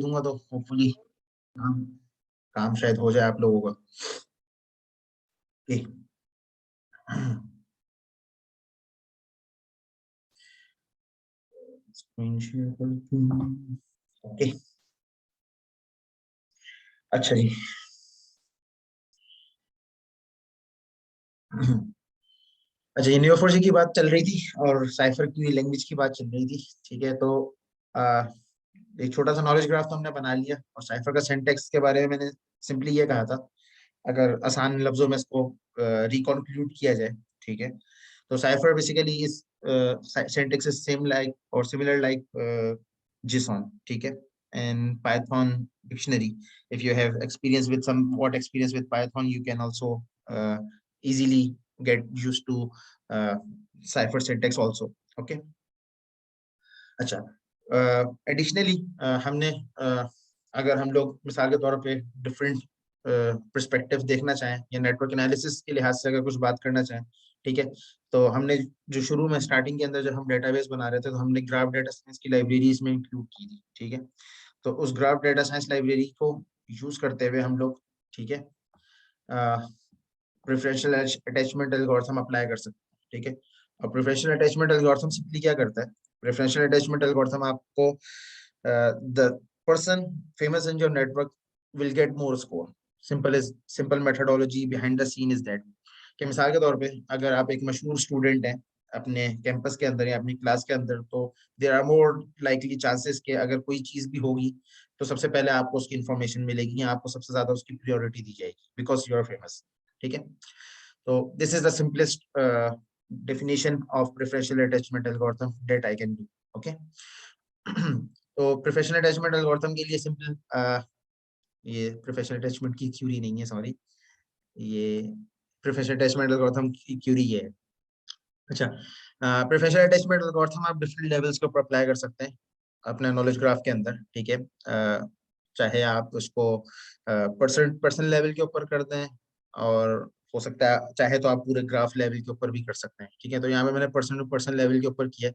दूंगा तो होपफुली काम काम शायद हो जाए आप लोगों का। स्क्रीन शेयर कर। ओके। अच्छा जी। अच्छा, ये Neo4j की बात चल रही थी और साइफर की लैंग्वेज की बात चल रही थी। ठीक है, तो आ, एक छोटा सा नॉलेज ग्राफ तो हमने बना लिया और साइफर का सिंटेक्स के बारे में मैंने सिंपली ये कहा था। अगर आसान लफ्जों में इसको रिकॉन्क्लूड किया जाए, ठीक है, तो cypher basically is syntax is same like और सिमिलर लाइक JSON, ठीक है, and Python dictionary. If you have experience with somewhat experience with Python, you can also easily get used to uh, cipher syntax also. Okay. अच्छा, additionally हमने अगर हम लोग मिसाल के तौर पे डिफरेंट पर्सपेक्टिव देखना चाहें या नेटवर्क एनालिसिस के लिहाज से अगर कुछ बात करना चाहें, ठीक है, तो हमने जो शुरू में स्टार्टिंग के अंदर जब हम डेटाबेस बना रहे थे तो हमने ग्राफ डेटा साइंस की लाइब्रेरी इसमें इंक्लूड की थी। ठीक है, तो उस ग्राफ डेटा साइंस लाइब्रेरी को यूज करते हुए हम लोग, ठीक है, प्रेफरेंशियल अटैचमेंट एल्गोरिथम अप्लाई कर सकते हैं। ठीक है, और प्रेफरेंशियल अटैचमेंट एल्गोरिथम सिंपली क्या करता है? प्रेफरेंशियल अटैचमेंट एल्गोरिथम आपको the person famous in your network will get more score. Simple methodology behind the scene is that कि मिसाल के तौर पे अगर आप एक मशहूर स्टूडेंट हैं अपने कैंपस के अंदर या अपनी क्लास के अंदर, तो there are more likely chances कि अगर कोई चीज भी होगी तो सबसे पहले आपको उसकी इन्फॉर्मेशन मिलेगी या आपको सबसे ज्यादा उसकी प्रायोरिटी दी जाएगी बिकॉज यू आर फेमस। ठीक है, तो this is the simplest definition of preferential attachment algorithm that I can do. Okay. तो प्रोफेशनल अटैचमेंट एल्गोरिथम के लिए सिंपल ये प्रोफेशनल अटैचमेंट की क्यूरी नहीं है, सॉरी, ये प्रोफेशनल अटैचमेंट एल्गोरिथम की क्यूरी है। अच्छा, प्रोफेशनल अटैचमेंट एल्गोरिथम आप डिफरेंट लेवल्स के ऊपर अप्लाई कर सकते हैं अपने नॉलेज ग्राफ के अंदर। ठीक है, चाहे आप उसको पर्सन लेवल के ऊपर कर दें और हो सकता है चाहे तो आप पूरे ग्राफ लेवल के ऊपर भी कर सकते हैं। ठीक है, तो यहाँ पे मैंने पर्सन टू पर्सन लेवल के ऊपर किया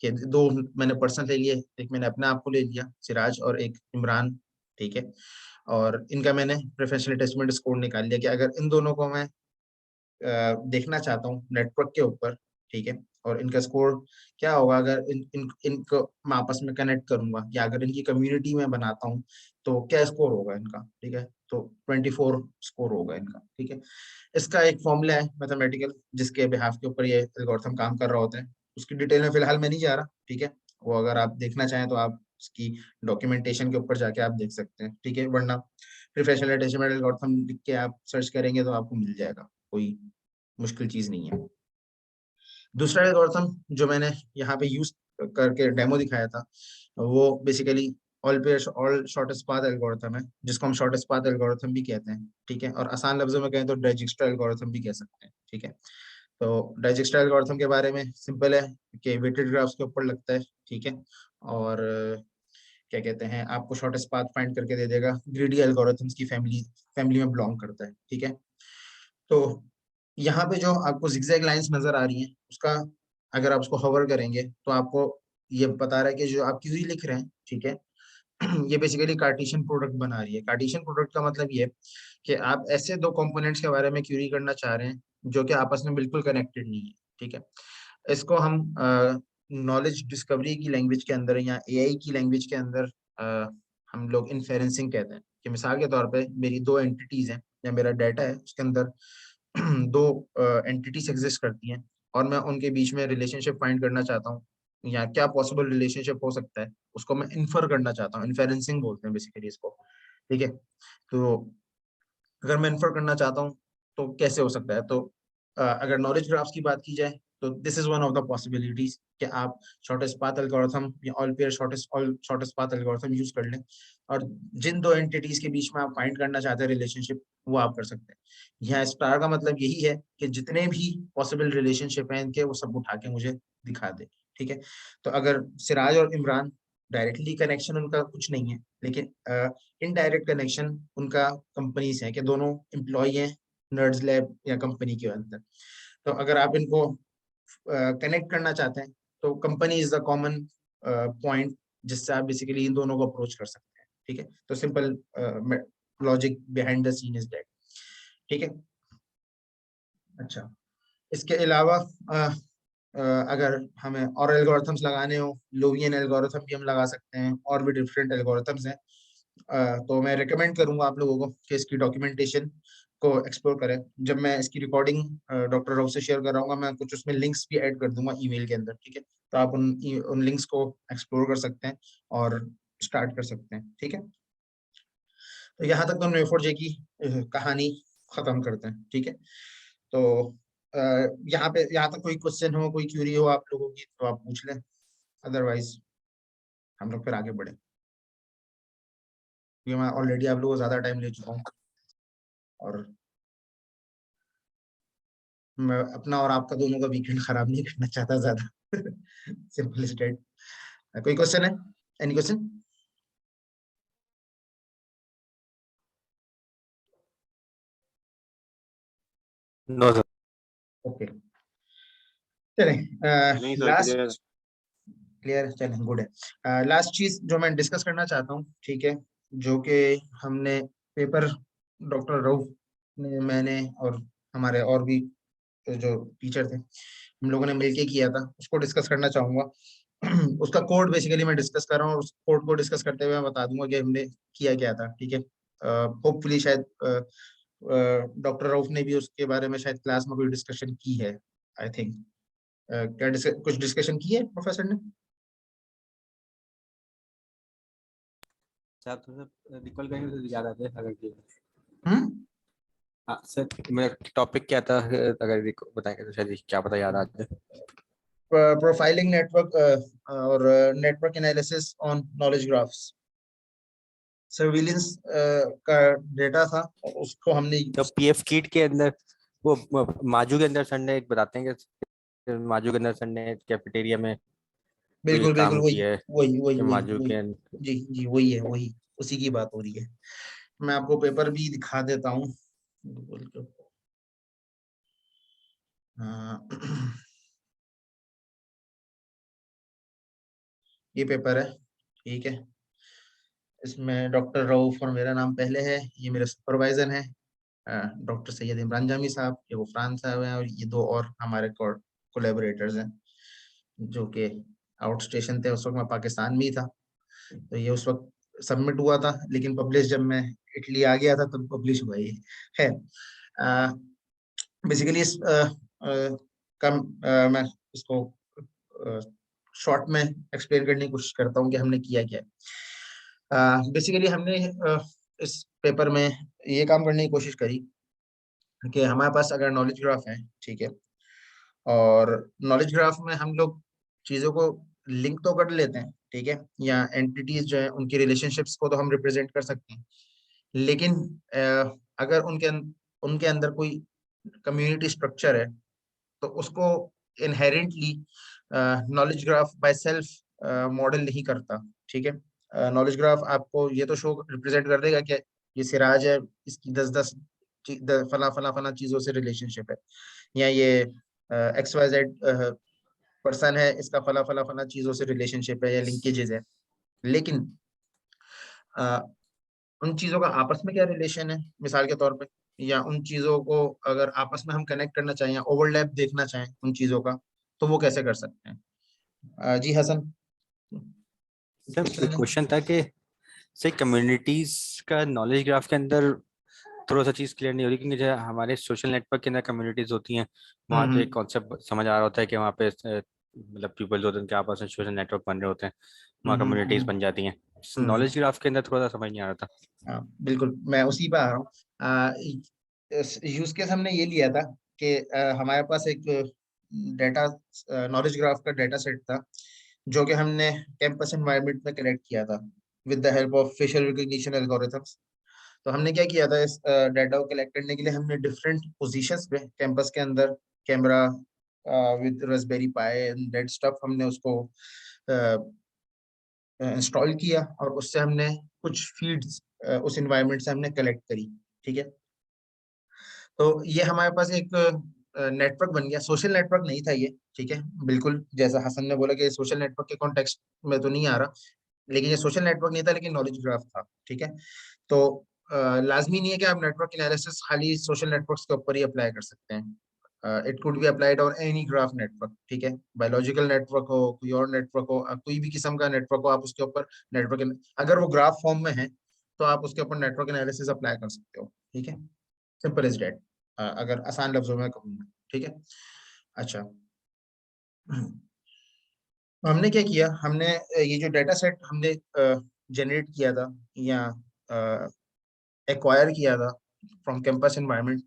कि दो मैंने पर्सन ले लिए, एक मैंने अपने आप को ले लिया सिराज और एक इमरान। ठीक है, और इनका मैंने प्रोफेशनल अटैचमेंट स्कोर निकाल लिया कि अगर इन दोनों को मैं देखना चाहता हूँ नेटवर्क के ऊपर, ठीक है, और इनका स्कोर क्या होगा अगर इनको मैं आपस में कनेक्ट करूंगा या अगर इनकी कम्युनिटी में बनाता हूँ तो क्या स्कोर होगा इनका। ठीक है, तो 24 स्कोर होगा इनका। ठीक है, इसका एक फॉर्मूला है मैथमेटिकल जिसके बिहाफ के ऊपर ये एल्गोरिथम काम कर रहा होता है। उसकी डिटेल में फिलहाल मैं नहीं जा रहा। ठीक है, वो अगर आप देखना चाहें तो आप उसकी डॉक्यूमेंटेशन के ऊपर जाके आप देख सकते हैं। ठीक है, वरना प्रोफेशनल अटैचमेंट एल्गोरिथम लिख के आप सर्च करेंगे तो आपको मिल जाएगा, कोई मुश्किल चीज नहीं है। दूसरा एल्गोरिथम जो मैंने यहाँ पे यूज करके डेमो दिखाया था वो basically all shortest path algorithm है, जिसको हम शॉर्टेस्ट पाथ एल्गोरिथम भी कहते हैं। ठीक है, और आसान लफ्जों में कहें तो डाइजेक्स्ट्रा एल्गोरिथम भी कह सकते हैं। ठीक है, तो डाइजेक्स्ट्रा एल्गोरिथम के बारे में सिंपल है कि वेटेड ग्राफ्स के ऊपर लगता है। ठीक है, और क्या कहते हैं आपको शॉर्टेस्ट पाथ फाइंड करके दे देगा, ग्रीडी एल्गोरिथम्स की फैमिली फैमिली में बिलोंग करता है। ठीक है, तो यहाँ पे जो आपको जिगजैग लाइंस नजर आ रही हैं उसका अगर आप उसको होवर करेंगे तो आपको ये बता रहा है कि जो आप क्यूरी लिख रहे हैं, ठीक है, ये बेसिकली कार्टेशियन प्रोडक्ट बना रही है। कार्टेशियन प्रोडक्ट का मतलब ये है कि आप ऐसे दो कंपोनेंट्स के बारे में क्यूरी करना चाह रहे हैं जो कि आपस में बिल्कुल कनेक्टेड नहीं है। ठीक है, इसको हम नॉलेज डिस्कवरी की लैंग्वेज के अंदर या एआई की लैंग्वेज के अंदर हम लोग इन्फेरेंसिंग कहते हैं कि मिसाल के तौर पे मेरी दो एंटिटीज हैं या मेरा डाटा है उसके अंदर दो एंटिटीज एग्जिस्ट करती हैं और मैं उनके बीच में रिलेशनशिप फाइंड करना चाहता हूँ या क्या पॉसिबल रिलेशनशिप हो सकता है उसको मैं इन्फर करना चाहता हूँ। इन्फेरेंसिंग बोलते हैं बेसिकली इसको। ठीक है, तो अगर मैं इन्फर करना चाहता हूँ तो कैसे हो सकता है? तो अगर नॉलेज ग्राफ्स की बात की जाए तो this is one of the possibilities कि आप शॉर्टेस्ट पाथ एल्गोरिथम या all pair shortest path algorithm use कर लें और जिन दो एंटिटीज के बीच में आप फाइंड करना चाहते हैं रिलेशनशिप वो आप कर सकते हैं। यहाँ स्टार का मतलब यही है कि जितने भी पॉसिबल रिलेशनशिप हैं इनके वो सब उठा के मुझे दिखा दे। ठीक है, तो अगर सिराज और इमरान डायरेक्टली कनेक्शन उनका कुछ नहीं है लेकिन इनडायरेक्ट कनेक्शन उनका कंपनीज है कि दोनों एम्प्लॉय हैं नर्ड्स लैब या कंपनी के अंदर। तो अगर आप इनको कनेक्ट करना चाहते हैं तो company is the common point जिससे आप बेसिकली इन दोनों को अप्रोच कर सकते हैं। ठीक है, तो simple logic behind the scene is that, ठीक है। अच्छा, इसके अलावा अगर हमें और एल्गोरिथम्स लगाने हो, लोवियन एल्गोरिथम भी हम लगा सकते हैं, और भी डिफरेंट एल्गोरिथम्स हैं। तो मैं रिकमेंड करूंगा आप लोगों को कि इसकी डॉक्यूमेंटेशन को एक्सप्लोर करें। जब मैं इसकी रिकॉर्डिंग डॉक्टर राव से शेयर कर रहा हूँ, मैं कुछ उसमें लिंक्स भी ऐड कर दूंगा ईमेल के अंदर, ठीक है, तो आप उन लिंक्स को एक्सप्लोर कर सकते हैं और स्टार्ट कर सकते हैं, ठीक है। तो यहाँ तक तो हम Neo4j की कहानी खत्म करते हैं, ठीक है। तो यहाँ तक कोई क्वेश्चन हो, कोई क्यूरी हो आप लोगों की, तो आप पूछ लें, अदरवाइज हम लोग फिर आगे बढ़े, क्योंकि मैं ऑलरेडी आप लोगों को ज्यादा टाइम ले चुका हूँ और मैं अपना और आपका दोनों का वीकेंड खराब नहीं करना चाहता ज्यादा। Simple state. कोई क्वेश्चन है? Any question? No sir. Okay, चलें। नहीं सर, क्लियर। लास्ट क्लियर, चलें, गुड है। लास्ट चीज जो मैं डिस्कस करना चाहता हूँ, ठीक है, जो कि हमने पेपर डॉक्टर रऊफ ने, मैंने और हमारे और भी जो टीचर थे, हम लोगों ने मिलके किया था, उसको डिस्कस करना चाहूंगा। उसका कोड बेसिकली मैं डिस्कस कर रहा हूँ, और उस कोड को डिस्कस करते हुए मैं बता दूंगा कि हमने किया क्या था, ठीक है। होपफुली शायद डॉक्टर रऊफ ने भी उसके बारे में शायद क्लास में कोई डिस्कशन की है, आई थिंक। कुछ डिस्कशन की है प्रोफेसर ने? सर तो सर रिकॉल करेंगे तो याद आते हैं अगर कि। हम्म। हाँ सर, मेरा टॉपिक क्या था, अगर बताएंगे तो शायद क्या पता याद आ जाए। प्रोफाइलिंग नेटवर्क और network analysis on knowledge graphs, surveillance का डेटा था, और उसको हमने तो पीएफ किट के अंदर वो माजू के अंदर सर ने एक बताते हैं कि माजू के अंदर सर ने कैफेटेरिया में कोई बिल्कुल बिल्कुल काम वही किया है वही वही कि वही माजू वही के जी जी, वही है, वही उसी की बात हो रही है। मैं आपको पेपर भी दिखा देता हूँ, गूगल के ऊपर। हाँ, ये पेपर है, ठीक है। इसमें डॉक्टर रऊफ और मेरा नाम पहले है, ये मेरे सुपरवाइजर हैं डॉक्टर सैयद इमरान जामी साहब, ये वो फ्रांस साहब हैं, और ये दो और हमारे कोलेबोरेटर्स हैं, जो कि आउट स्टेशन थे, उस वक्त मैं पाकिस्तान में ही था। तो ये उस वक्त सबमिट हुआ था, लेकिन पब्लिश जब मैं इटली आ गया था तब पब्लिश हुआ ये है। बेसिकली इस मैं इसको शॉर्ट में एक्सप्लेन करने की कोशिश करता हूँ कि हमने किया क्या है। बेसिकली हमने इस पेपर में ये काम करने की कोशिश करी कि हमारे पास अगर नॉलेज ग्राफ है, ठीक है, और नॉलेज ग्राफ में हम लोग चीज़ों को लिंक तो कर लेते हैं, ठीक है, या एंटिटीज जो है उनकी रिलेशनशिप्स को तो हम रिप्रेजेंट कर सकते हैं, लेकिन अगर उनके अंदर कोई कम्युनिटी स्ट्रक्चर है, तो उसको inherently knowledge graph by self model नहीं करता, ठीक है। नॉलेज ग्राफ आपको ये तो शो रिप्रेजेंट कर देगा कि ये सिराज है, इसकी 10-10 फला फला फला चीजों से रिलेशनशिप है, या ये XYZ पर्सन है, इसका फला फला फला चीजों से रिलेशनशिप है या लिंकेजेस है, लेकिन अ, उन चीजों का आपस में क्या रिलेशन है, मिसाल के तौर पे, या उन चीजों को अगर आपस में हम कनेक्ट करना चाहें या ओवरलैप देखना चाहें उन चीजों का, तो वो कैसे कर सकते हैं? जी हसन, सर क्वेश्चन एक है। क्वेश्चन था कि सर कम्युनिटीज का नॉलेज ग्राफ के अंदर थोड़ा सा चीज क्लियर नहीं हो रही, क्योंकि जो हमारे सोशल नेटवर्क के अंदर कम्युनिटीज होती हैं, वहाँ तो एक हम्म कॉन्सेप्ट समझ आ रहा होता है कि वहाँ पे मतलब पीपल होते हैं, उनके आपस में सोशल नेटवर्क बन रहे होते हैं, वहाँ हम्म कम्युनिटीज हम्म बन जाती हैं। हम्म, नॉलेज ग्राफ के अंदर थोड़ा सा समझ नहीं आ रहा था। हाँ बिल्कुल, मैं उसी पे आ रहा हूँ। यूज केस हमने ये लिया था कि हमारे पास एक डेटा, नॉलेज ग्राफ का डेटा सेट था, जो कि हमने कैंपस एनवायरनमेंट में कलेक्ट किया था with the help of facial recognition algorithms. तो हमने क्या किया था, इस डाटा को कलेक्ट करने के लिए हमने डिफरेंट पोजीशंस पे कैंपस के अंदर camera with Raspberry pi and that stuff, हमने उसको इंस्टॉल किया, और उससे हमने कुछ फीड्स उस एनवायरनमेंट से हमने कलेक्ट करी, ठीक है। तो ये हमारे पास एक नेटवर्क बन गया, सोशल नेटवर्क नहीं था ये, ठीक है, बिल्कुल जैसा हसन ने बोला कि सोशल नेटवर्क के कॉन्टेक्स्ट में तो नहीं आ रहा, लेकिन ये सोशल नेटवर्क नहीं था, लेकिन नॉलेज ग्राफ था, ठीक है। तो लाजमी नहीं है कि आप नेटवर्क एनालिसिस खाली सोशल नेटवर्क्स के ऊपर ही अप्लाई कर सकते हैं। It could be applied on any graph network, ठीक है। बायोलॉजिकल नेटवर्क हो, कोई और नेटवर्क हो, कोई भी किस्म का नेटवर्क हो, आप उसके ऊपर नेटवर्क, अगर वो ग्राफ फॉर्म में है तो आप उसके ऊपर नेटवर्क एनालिसिस अप्लाई कर सकते हो, ठीक है। सिंपल इज डेट, अगर आसान लफ्जों में कहूँ, ठीक है। अच्छा, हमने क्या किया, हमने ये जो डाटा सेट हमने जनरेट किया था या एक्वायर किया था फ्रॉम कैंपस एनवायरनमेंट,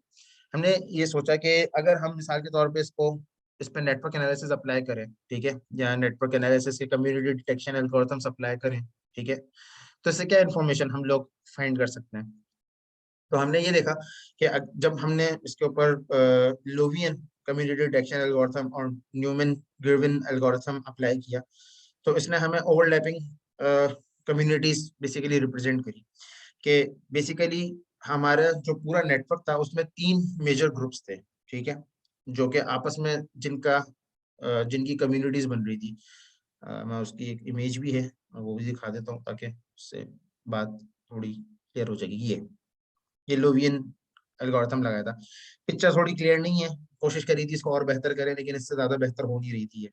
हमने ये सोचा कि अगर हम मिसाल के तौर पे इस पे नेटवर्क एनालिसिस अप्लाई करें, ठीक है, या नेटवर्क एनालिसिस के कम्युनिटी डिटेक्शन एल्गोरिथम्स अप्लाई करें, ठीक है, तो इससे क्या इन्फॉर्मेशन हम लोग फाइंड कर सकते हैं। तो हमने ये देखा कि जब हमने इसके ऊपर लोवियन कम्युनिटी डिटेक्शन एल्गोरिथम और न्यूमैन गिरविन एल्गोरिथम अप्लाई किया, तो इसने हमें ओवरलैपिंग कम्युनिटीज बेसिकली रिप्रेजेंट करी, कि बेसिकली हमारा जो पूरा नेटवर्क था उसमें 3 मेजर ग्रुप्स थे, ठीक है, जो कि आपस में जिनकी कम्युनिटीज बन रही थी। मैं उसकी एक इमेज भी है, मैं वो भी दिखा देता हूँ ताकि उससे बात थोड़ी क्लियर हो जाएगी। ये लोवियन एल्गोरिथम लगाया था। पिक्चर थोड़ी क्लियर नहीं है, कोशिश करी थी इसको और बेहतर करें, लेकिन इससे ज्यादा बेहतर हो नहीं रही थी ये।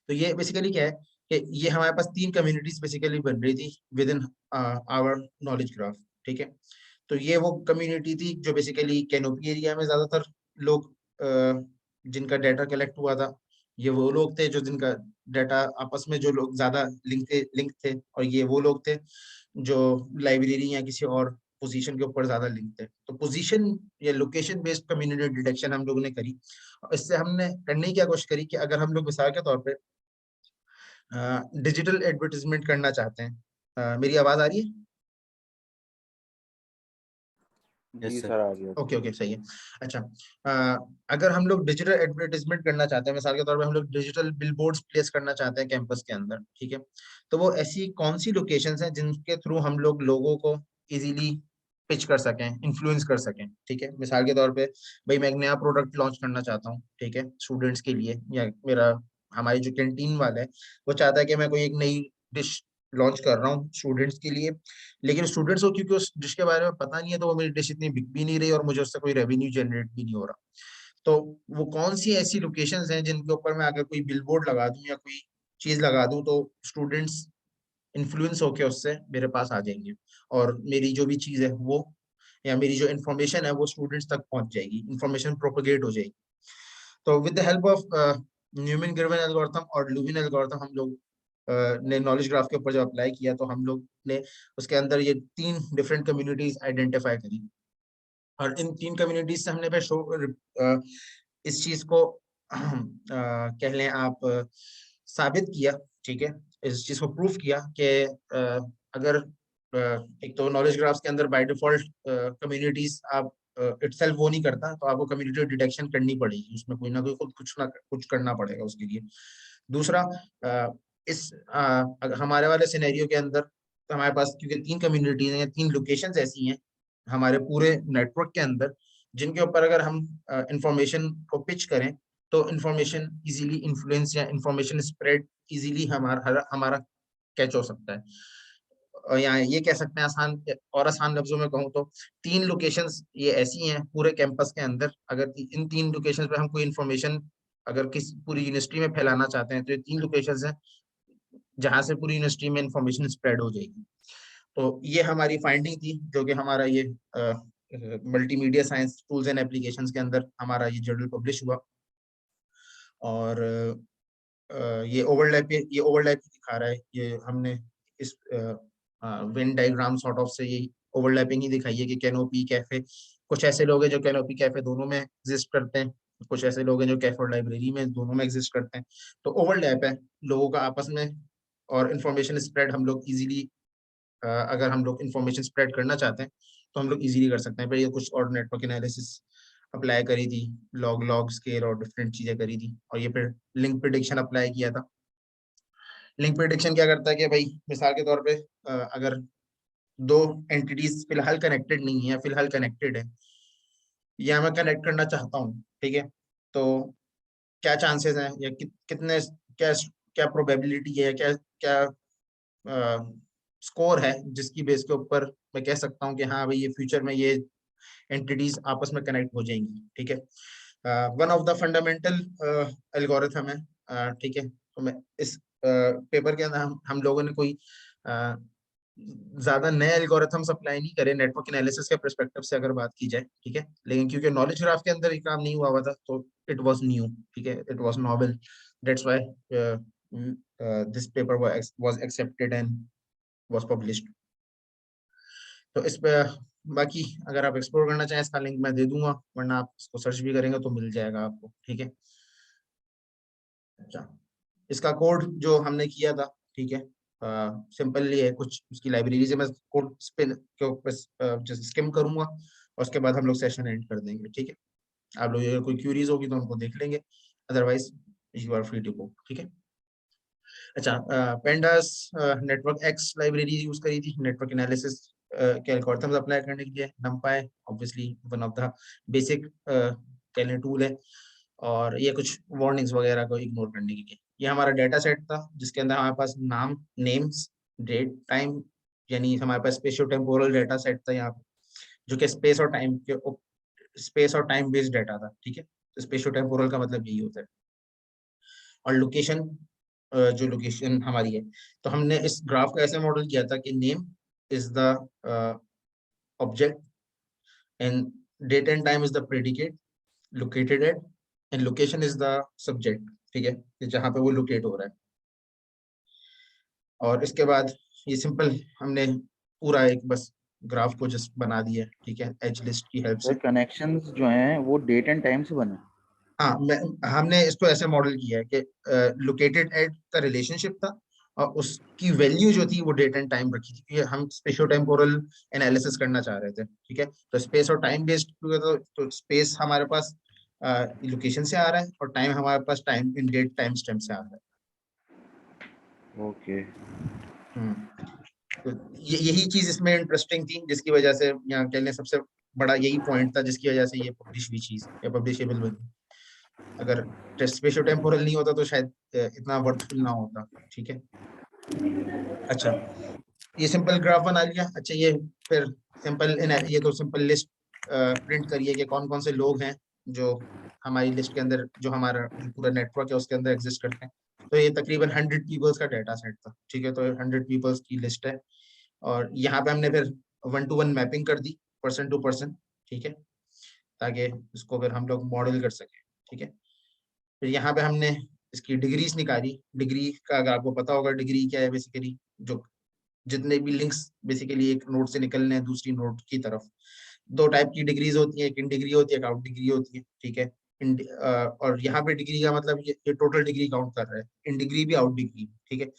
तो ये बेसिकली क्या है कि ये हमारे पास 3 कम्युनिटीज बेसिकली बन रही थी within our knowledge graph, ठीक है। तो ये वो कम्युनिटी थी जो बेसिकली कैनोपी एरिया में ज्यादातर लोग जिनका डाटा कलेक्ट हुआ था, ये वो लोग थे जो जिनका डाटा आपस में जो लोग ज्यादा लिंक थे, और ये वो लोग थे जो लाइब्रेरी या किसी और पोजीशन के ऊपर ज्यादा लिंक थे। तो पोजीशन या लोकेशन बेस्ड कम्युनिटी डिटेक्शन हम लोगों ने करी। इससे हमने करने की क्या कोशिश करी कि अगर हम लोग मिसाल के तौर पे डिजिटल एडवर्टीजमेंट करना चाहते हैं, मेरी आवाज आ रही है? यस जी सर। सर, आ गया। ओके ओके, सही है। अच्छा, अगर हम लोग डिजिटल एडवर्टीजमेंट करना चाहते हैं, मिसाल के तौर पे हम लोग डिजिटल बिलबोर्ड्स प्लेस करना चाहते हैं कैंपस के अंदर, ठीक है, तो वो ऐसी कौन सी लोकेशंस हैं जिनके थ्रू हम लोग लोगों को इजीली पिच कर सकें, इन्फ्लुएंस कर सकें, ठीक है। मिसाल के तौर पे भाई मैं एक नया प्रोडक्ट लॉन्च करना चाहता हूँ, ठीक है, स्टूडेंट्स के लिए, या मेरा हमारी जो कैंटीन वाला है वो चाहता है कि मैं कोई एक नई डिश लॉन्च कर रहा हूँ स्टूडेंट्स के लिए, लेकिन स्टूडेंट्स को क्योंकि उस डिश के बारे में पता नहीं है, तो वो मेरी डिश इतनी बिक भी नहीं रही और मुझे उससे कोई रेवेन्यू जनरेट भी नहीं हो रहा। तो वो कौन सी ऐसी लोकेशंस हैं जिनके ऊपर मैं अगर कोई बिलबोर्ड लगा दूं या कोई चीज लगा दूं तो स्टूडेंट्स इन्फ्लुएंस होके उससे मेरे पास आ जाएंगे, और मेरी जो भी चीज है वो, या मेरी जो इन्फॉर्मेशन है वो स्टूडेंट्स तक पहुंच जाएगी, इन्फॉर्मेशन प्रोपोगेट हो जाएगी। तो with the help of Newman Girvan algorithm और लुबिन एल्गोरिथम हम लोग ने नॉलेज ग्राफ के ऊपर जब अप्लाई किया, तो हम लोग ने उसके अंदर ये 3 डिफरेंट कम्युनिटीज आइडेंटिफाई करी, और इन 3 कम्युनिटीज से हमने फिर इस चीज को कह लें आप साबित किया, ठीक है, इस चीज को प्रूफ किया कि अगर एक तो नॉलेज ग्राफ्स के अंदर बाय डिफॉल्ट कम्युनिटीज आप इटसेल्फ वो नहीं करता, तो आपको कम्युनिटी डिटेक्शन करनी पड़ेगी, उसमें कोई ना कोई खुद कुछ करना पड़ेगा उसके लिए। दूसरा, हमारे वाले सिनेरियो के अंदर तो हमारे पास क्योंकि 3 कम्युनिटीज हैं, 3 लोकेशंस ऐसी हैं हमारे पूरे नेटवर्क के अंदर जिनके ऊपर अगर हम इंफॉर्मेशन को पिच करें तो इंफॉर्मेशन इजीली इन्फ्लुएंस या इंफॉर्मेशन स्प्रेड इजीली हमारा हमारा कैच हो सकता है। और यहाँ ये कह सकते हैं आसान और आसान लफ्जों में कहूँ तो 3 लोकेशंस ये ऐसी हैं पूरे कैंपस के अंदर, अगर इन 3 लोकेशंस पे हम कोई इन्फॉर्मेशन अगर किसी पूरी यूनिवर्सिटी में फैलाना चाहते हैं, तो ये 3 लोकेशंस हैं जहां से पूरी यूनिवर्सिटी में इंफॉर्मेशन स्प्रेड हो जाएगी। तो ये हमारी फाइंडिंग थी, जो कि हमारा ये multimedia science tools and applications के अंदर हमारा ये जर्नल पब्लिश हुआ। और ये ओवरलैप दिखा रहा है, ये हमने इस वेन डायग्राम सॉर्ट ऑफ से ये ओवरलैपिंग ही दिखाई है कि कैनोपी कैफे, कुछ ऐसे लोग हैं जो कैनोपी कैफे दोनों में एग्जिस्ट करते हैं, कुछ ऐसे लोग हैं जो कैफे और लाइब्रेरी में दोनों में एग्जिस्ट करते हैं। तो ओवरलैप है लोगों का आपस में, और इंफॉर्मेशन स्प्रेड हम लोग इजीली, अगर हम लोग इंफॉर्मेशन स्प्रेड करना चाहते हैं तो हम लोग इजीली कर सकते हैं। पर ये कुछ और नेटवर्क एनालिसिस अप्लाई करी थी, लॉग स्केल और डिफरेंट चीजें करी थी, और ये फिर लिंक प्रिडिक्शन अप्लाई किया था। लिंक प्रिडिक्शन क्या करता है कि भाई मिसाल के तौर पे अगर 2 एंटिटीज फिलहाल कनेक्टेड नहीं है, फिलहाल कनेक्टेड है, या मैं कनेक्ट करना चाहता हूँ, ठीक है, तो क्या चांसेस हैं या कितने क्या क्या प्रोबेबिलिटी है, क्या क्या स्कोर है जिसकी बेस के ऊपर मैं कह सकता हूँ कि हाँ भाई ये फ्यूचर में ये एंटिटीज आपस में कनेक्ट हो जाएंगी, ठीक है। One of the fundamental algorithm है, ठीक है। तो मैं इस पेपर के अंदर हम लोगों ने कोई ज्यादा नए एल्गोरिथम्स अप्लाई नहीं करे नेटवर्क एनालिसिस के पर्सपेक्टिव से अगर बात की जाए, ठीक है। लेकिन क्योंकि नॉलेज ग्राफ के अंदर ये काम नहीं हुआ था तो इट वाज न्यू, ठीक है, it was novel, that's why this paper was accepted and was published. तो इस पे बाकी अगर आप एक्सप्लोर करना चाहें इसका लिंक मैं दे दूंगा, वरना आप इसको सर्च भी करेंगे तो मिल जाएगा आपको, ठीक है। अच्छा, इसका कोड जो हमने किया था, ठीक है, सिंपली है, कुछ उसकी लाइब्रेरी से मैं कोड स्पिन के ऊपर जैसे स्किम करूंगा और उसके बाद हम लोग सेशन एंड कर देंगे, ठीक है। आप लोग अगर कोई क्यूरीज होगी तो उनको देख लेंगे, otherwise you are free to go, ठीक है। अच्छा, pandas networkx library use करी थी नेटवर्क एनालिसिस के एल्गोरिथम्स अप्लाई करने के लिए। numpy obviously one of the basic कहने टूल है, और ये कुछ वार्निंग्स वगैरह को इग्नोर करने के लिए। ये हमारा डेटा सेट था जिसके अंदर हमारे पास नाम, नेम्स, डेट, टाइम, यानी हमारे पास स्पेशियो टेम्पोरल डेटा सेट था यहाँ पे, जो कि स्पेस और टाइम बेस्ड डेटा था, ठीक है। तो स्पेशियो टेम्पोरल का मतलब यही होता है। और लोकेशन, जो लोकेशन हमारी है, तो हमने इस ग्राफ का ऐसे मॉडल किया था कि name is the object and date and time is the predicate located at, and location is the subject, ठीक है, कि जहाँ पे वो लोकेट हो रहा है। और इसके बाद ये सिंपल हमने पूरा एक बस ग्राफ को जस्ट बना दिया, ठीक है, एज लिस्ट की हेल्प से। कनेक्शंस जो हैं वो डेट एंड टाइम से बने। हाँ, हमने इसको ऐसे मॉडल किया है कि लोकेटेड एट का रिलेशनशिप था और उसकी वैल्यू जो थी वो डेट एंड टाइम रखी थी, क्योंकि हम स्पेशो टेम्पोरल एनालिसिस करना चाह रहे थे, ठीक है। तो स्पेस और टाइम बेस्ड, तो स्पेस हमारे पास लोकेशन से आ रहा है और टाइम हमारे पास time in date timestamp से आ रहा है। ओके। तो यही चीज इसमें इंटरेस्टिंग थी, जिसकी वजह से यहाँ कह लें सबसे बड़ा यही पॉइंट था जिसकी वजह से ये पब्लिश हुई चीज या पब्लिशेबल बनी। अगर टेस्ट स्पेशो टेम्पोरल नहीं होता तो शायद इतना वर्थफुल ना होता, ठीक है। अच्छा, ये सिंपल ग्राफ बना लिया। अच्छा, ये फिर ये तो सिंपल लिस्ट प्रिंट करिए कि कौन कौन से लोग हैं जो हमारी लिस्ट के अंदर, जो हमारा जो पूरा नेटवर्क है उसके अंदर एग्जिस्ट करते हैं। तो ये तकरीबन 100 पीपल्स का डेटा सेट था, ठीक है। तो 100 पीपल्स की लिस्ट है, और यहाँ पे हमने फिर 1-to-1 मैपिंग कर दी, पर्सन टू पर्सन, ठीक है, ताकि इसको फिर हम लोग मॉडल कर सके, ठीक है। फिर यहाँ पे हमने इसकी डिग्रीज निकाली। डिग्री का अगर आपको पता होगा डिग्री क्या है, बेसिकली जो जितने भी लिंक्स बेसिकली एक नोड से निकलने हैं दूसरी नोड की तरफ, दो टाइप की डिग्रीज होती है, एक इन डिग्री होती है, एक आउट डिग्री होती है, ठीक है। और यहाँ पे डिग्री का मतलब ये टोटल डिग्री काउंट कर रहा है, इन डिग्री भी आउट डिग्री, ठीक है।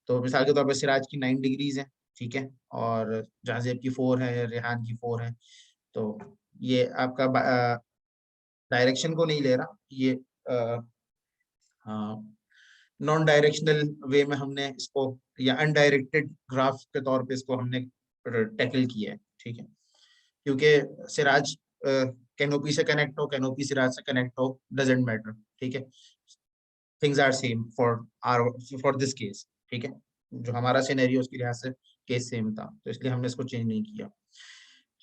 तो मिसाल के तौर पर सिराज की 9 डिग्रीज हैं, ठीक है, और जहाजेब की 4 है, रेहान की 4 है। तो ये आपका डायरेक्शन को नहीं ले रहा, ये नॉन डायरेक्शनल वे में हमने इसको, या अनडायरेक्टेड ग्राफ के तौर पे इसको हमने टैकल किया है, ठीक है। क्योंकि सिराज कैनोपी से कनेक्ट हो, कैनोपी सिराज से कनेक्ट हो, डजेंट मैटर, ठीक है। Things are same for this case, ठीक है। जो हमारा सिनेरियो उसके लिहाज से केस सेम था, तो इसलिए हमने इसको चेंज नहीं किया,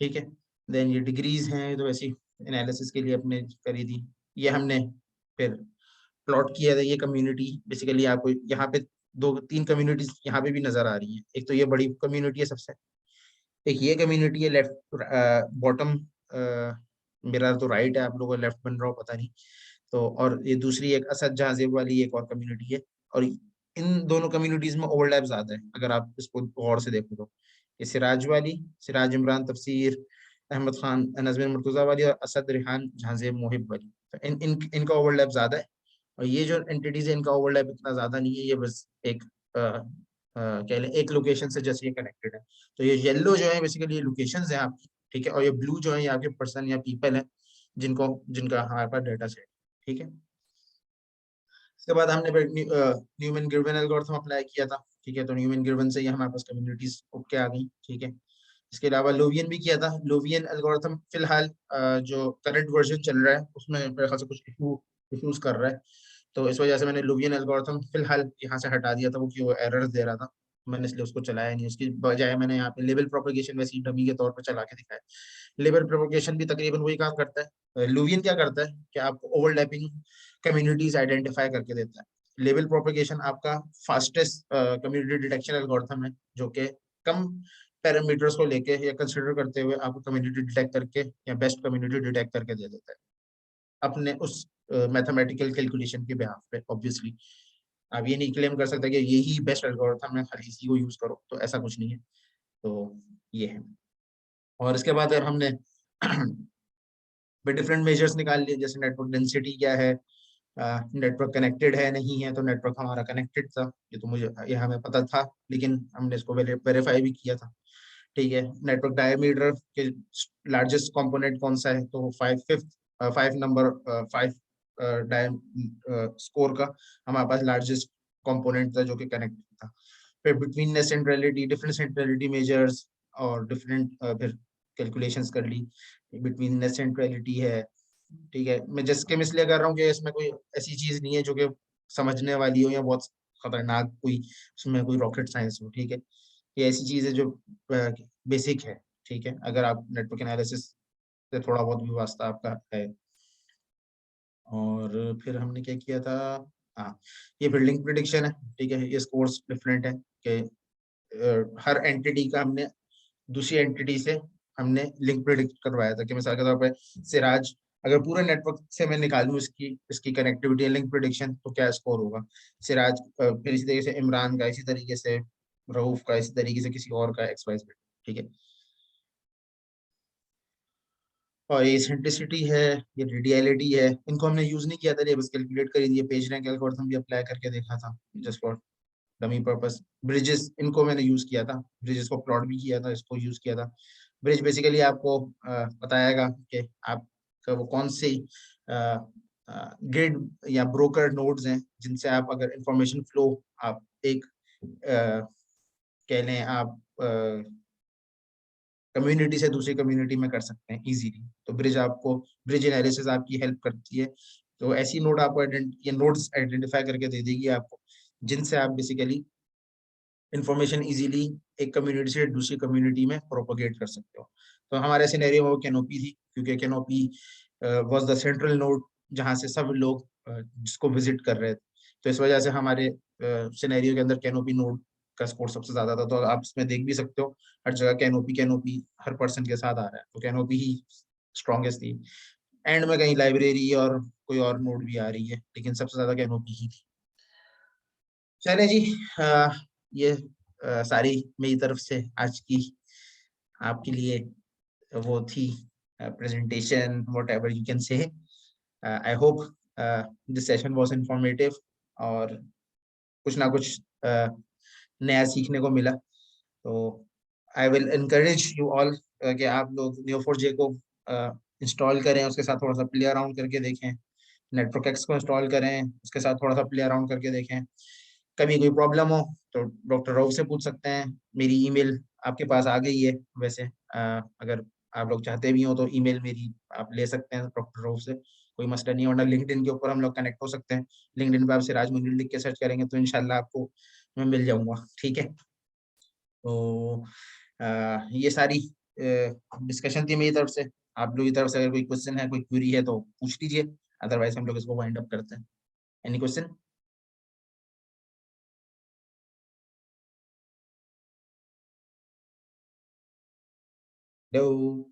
ठीक है। देन ये डिग्रीज हैं तो ऐसी एनालिसिस के लिए अपने करी थी। ये हमने फिर प्लॉट किया था। ये कम्युनिटी बेसिकली आपको यहाँ पे 2-3 कम्युनिटीज यहाँ पे भी नजर आ रही है। एक तो ये बड़ी कम्युनिटी है सबसे, एक ये कम्युनिटी है लेफ्ट बॉटम, मेरा तो राइट है, आप लोगों को लेफ्ट बन रहा हो पता नहीं। तो और ये दूसरी एक असद जहाजेब वाली एक और कम्युनिटी है, और इन दोनों कम्युनिटीज में ओवरलैप ज्यादा है अगर आप इसको गौर से देखो तो। ये सिराज वाली, सिराज इमरान तफसीर अहमद खान नजमीन मुर्तजा वाली, और असद रिहान जहाजेब मोहिब वाली, तो इनका ओवरलैप ज्यादा है। और ये जो एंटिटीज है इनका ओवरलैप इतना ज्यादा नहीं है, ये बस एक कह लें एक लोकेशन से जैसे ये कनेक्टेड है। तो ये येलो जो है बेसिकली ये लोकेशंस है आपकी, ठीक है, और ये ब्लू जो है ये आपके पर्सन या पीपल है जिनका हमारे पास डेटा सेट, ठीक है। इसके बाद हमने न्यूमैन गिरवन एल्गोरिथम अप्लाई किया था, ठीक है। तो न्यूमैन गिरवन से ये हमारे पास कम्युनिटीज उठ के आ गई, ठीक है। इसके अलावा लोवियन भी किया था। लोवियन एल्गोरिथम फिलहाल जो करंट वर्जन चल रहा है उसमें मेरे ख्याल से कुछ इश्यूज कर रहा है, तो इस वजह से मैंने लोवियन एल्गोरिथम फिलहाल यहाँ से हटा दिया था, वो कि वो एरर दे रहा था। मैंने इसलिए उसको चलाया नहीं, उसकी बजाय मैंने यहाँ पे लेवल प्रोपेगेशन वैसे ही डमी के तौर पर चला के दिखाया। लेवल प्रोपेगेशन भी तकरीबन वही काम करता है। लुवियन क्या करता है कि आपको ओवरलैपिंग कम्युनिटीज आइडेंटिफाई करके देता है। लेवल प्रोपेगेशन आपका फास्टेस्ट कम्युनिटी डिटेक्शन एल्गोरिथम है, जो कि कम पैरामीटर्स को लेके या कंसिडर करते हुए आपको कम्युनिटी डिटेक्ट करके या बेस्ट कम्युनिटी डिटेक्ट करके दे देता है अपने उस मैथमेटिकल कैलकुलेशन के बिहाफ पे। ऑब्वियसली आप ये नहीं क्लेम कर सकते कि यही बेस्ट एल्गोरिथम है, खाली इसी को यूज करो, तो ऐसा कुछ नहीं है। तो ये है। और इसके बाद अगर हमने डिफरेंट मेजर्स निकाल लिए, जैसे नेटवर्क डेंसिटी क्या है, नेटवर्क कनेक्टेड है नहीं है, तो नेटवर्क हमारा कनेक्टेड था, ये तो मुझे ये हमें पता था, लेकिन हमने इसको वेरीफाई भी किया था। ठीक है, नेटवर्क डायमीटर के लार्जेस्ट कंपोनेंट कौन सा है, तो 5 नंबर 5 स्कोर का हमारे पास लार्जेस्ट कंपोनेंट था जो कि कनेक्टेड था। फिर between centrality, different centrality measures और डिफरेंट फिर कैलकुलेशंस कर ली। बिटवीन सेंट्रलिटी है, ठीक है, मैं जस्ट केम इसलिए कर रहा हूँ कि इसमें कोई ऐसी चीज नहीं है जो कि समझने वाली हो या बहुत खतरनाक कोई उसमें कोई रॉकेट साइंस हो। ठीक है, ये ऐसी चीज है जो बेसिक है। ठीक है, अगर आप नेटवर्क एनालिसिस से थोड़ा बहुत भी वास्ता आपका है। और फिर हमने क्या किया था, हाँ, ये फिर लिंक प्रिडिक्शन है। ठीक है, ये स्कोर्स डिफरेंट है कि हर एंटिटी का हमने दूसरी एंटिटी से हमने लिंक प्रिडिक्ट करवाया था कि मिसाल के तौर पर सिराज, अगर पूरे नेटवर्क से मैं निकालूं इसकी कनेक्टिविटी लिंक प्रिडिक्शन, तो क्या स्कोर होगा सिराज, फिर इसी तरीके से इमरान का, इसी तरीके से रऊफ का, इसी तरीके से किसी और का एक्स वाई जेड। ठीक है, और ये सिंप्लिसिटी है, ये रेडियलिटी है, इनको हमने यूज नहीं किया था, ये बस कैलकुलेट कर दिए। पेज रैंक एल्गोरिथम भी अप्लाई करके देखा था just for dummy purpose. Bridges, इनको मैंने यूज किया था, ब्रिजेस को प्लॉट भी किया था, इसको यूज किया था। ब्रिज बेसिकली आपको बताएगा कि आपका वो कौन सी ग्रिड या ब्रोकर नोड्स हैं जिनसे आप अगर इंफॉर्मेशन फ्लो आप एक कह लें आप कम्युनिटी से दूसरी कम्युनिटी में कर सकते हैं इजीली। तो ब्रिज आपको, ब्रिज एनालिसिस आपकी हेल्प करती है। तो ऐसी नोड आपको ये नोड्स आइडेंटिफाई करके दे देगी आपको, जिनसे आप बेसिकली इंफॉर्मेशन इजीली एक कम्युनिटी से दूसरी कम्युनिटी में प्रोपोगेट कर सकते हो। तो हमारे सिनेरियो में वो कैनोपी थी, क्योंकि canopy was the central node जहां से सब लोग जिसको विजिट कर रहे थे। तो इस वजह से हमारे सिनेरियो के अंदर कैनोपी नोड का स्कोर सबसे ज्यादा था। तो आप इसमें देख भी सकते हो हर जगह कैनोपी कैनोपी हर पर्सन के साथ आ रहा है, तो कैनोपी ही स्ट्रॉन्गेस्ट थी। एंड में कहीं लाइब्रेरी और कोई और नोड भी आ रही है, लेकिन सबसे ज्यादा कैनोपी ही थी। चले जी, ये सारी मेरी तरफ से आज की आपके लिए वो थी presentation, what ever you can say. I hope this session was informative और कुछ ना कुछ नया सीखने को मिला। तो I will encourage you all कि आप लोग Neo4j को इंस्टॉल करें, उसके साथ थोड़ा सा प्ले अराउंड करके देखें। नेटवर्क एक्स को इंस्टॉल करें, उसके साथ थोड़ा सा प्ले अराउंड करके देखें। कभी कोई प्रॉब्लम हो तो डॉक्टर राव से पूछ सकते हैं। मेरी ईमेल आपके पास आ गई है वैसे, अगर आप लोग चाहते भी हो तो ईमेल मेरी आप ले सकते हैं डॉक्टर राव से, कोई मसला नहीं है। वरना लिंक्डइन के ऊपर हम लोग कनेक्ट हो सकते हैं। लिंक्डइन पे आप सिराज मुनीर लिख के सर्च करेंगे तो इंशाल्लाह आपको मैं मिल जाऊंगा। ठीक है, तो ये सारी डिस्कशन थी मेरी तरफ से। आप लोगों की तरफ से अगर कोई क्वेश्चन है, कोई क्वेरी है तो पूछ लीजिए, अदरवाइज हम लोग इसको वाइंड अप करते हैं। Any question? Hello,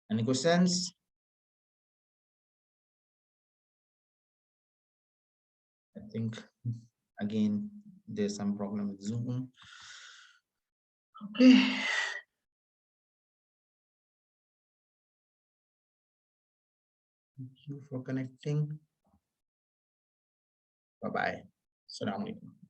any questions? I think again there's some problem with Zoom. Okay. Thank you for connecting. Bye bye. Assalamu alaikum.